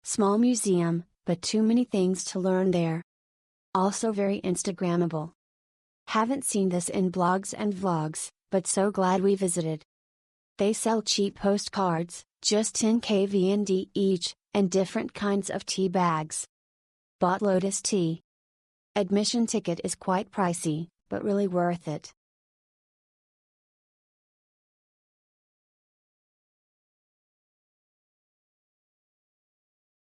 Small museum, but too many things to learn there. Also very Instagrammable. Haven't seen this in blogs and vlogs, but so glad we visited. They sell cheap postcards, just 10k VND each, and different kinds of tea bags. Bought Lotus tea. Admission ticket is quite pricey, but really worth it.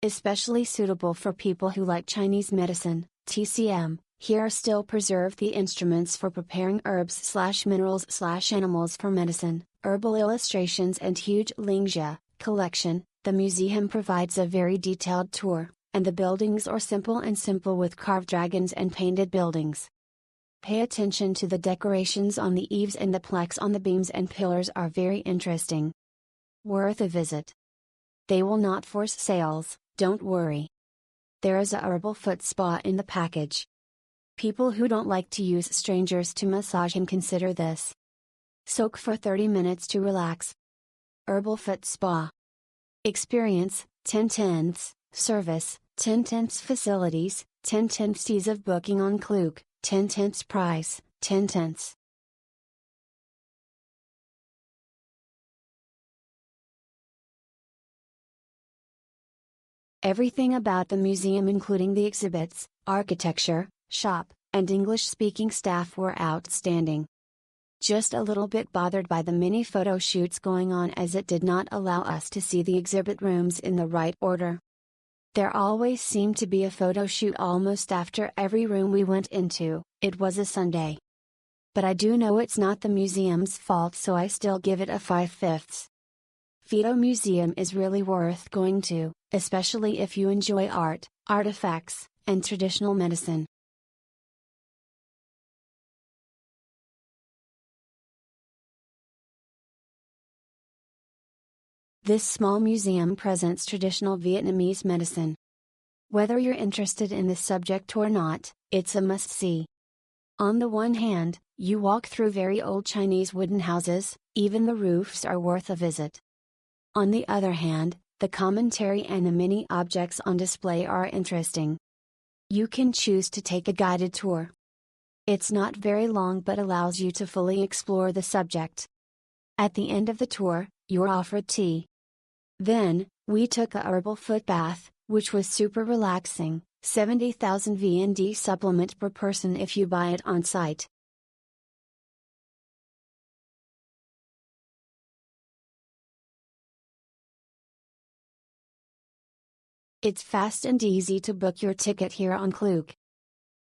Especially suitable for people who like Chinese medicine, TCM. Here are still preserved the instruments for preparing herbs/minerals/animals for medicine, herbal illustrations and huge Lingjia collection. The museum provides a very detailed tour, and the buildings are simple with carved dragons and painted buildings. Pay attention to the decorations on the eaves, and the plaques on the beams and pillars are very interesting. Worth a visit. They will not force sales, don't worry. There is a herbal foot spa in the package. People who don't like to use strangers to massage can consider this. Soak for 30 minutes to relax. Herbal foot spa. Experience, 10/10ths, service, 10/10ths facilities, 10/10ths ease of booking on Klook, 10/10ths price, 10/10ths. Everything about the museum, including the exhibits, architecture, shop, and English-speaking staff, were outstanding. Just a little bit bothered by the many photo shoots going on, as it did not allow us to see the exhibit rooms in the right order. There always seemed to be a photo shoot almost after every room we went into. It was a Sunday. But I do know it's not the museum's fault, so I still give it a 5/5. Fito Museum is really worth going to, especially if you enjoy art, artifacts, and traditional medicine. This small museum presents traditional Vietnamese medicine. Whether you're interested in this subject or not, it's a must-see. On the one hand, you walk through very old Chinese wooden houses, even the roofs are worth a visit. On the other hand, the commentary and the many objects on display are interesting. You can choose to take a guided tour. It's not very long but allows you to fully explore the subject. At the end of the tour, you're offered tea. Then, we took a herbal foot bath, which was super relaxing, 70,000 VND supplement per person if you buy it on site. It's fast and easy to book your ticket here on Klook.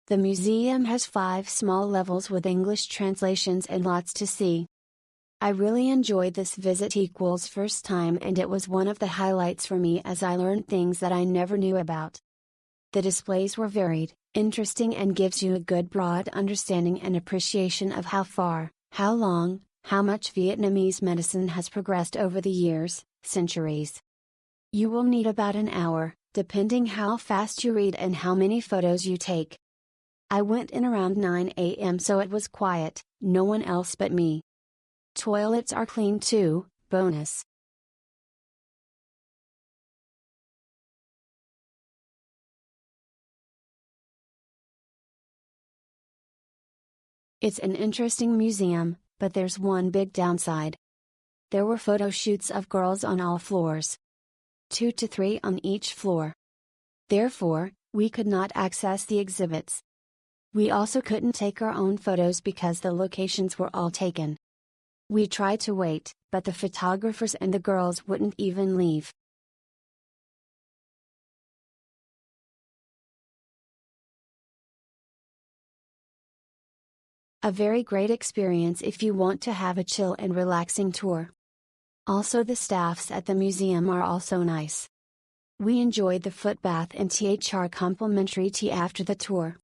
The museum has 5 small levels with English translations and lots to see. I really enjoyed this visit equals first time, and it was one of the highlights for me as I learned things that I never knew about. The displays were varied, interesting, and gives you a good broad understanding and appreciation of how far, how long, how much Vietnamese medicine has progressed over the years, centuries. You will need about an hour, depending how fast you read and how many photos you take. I went in around 9 a.m. so it was quiet, no one else but me. Toilets are clean too, bonus. It's an interesting museum, but there's one big downside. There were photo shoots of girls on all floors. 2 to 3 on each floor. Therefore, we could not access the exhibits. We also couldn't take our own photos because the locations were all taken. We tried to wait, but the photographers and the girls wouldn't even leave. A very great experience if you want to have a chill and relaxing tour. Also, the staffs at the museum are also nice. We enjoyed the foot bath and THR complimentary tea after the tour.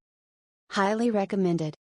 Highly recommended.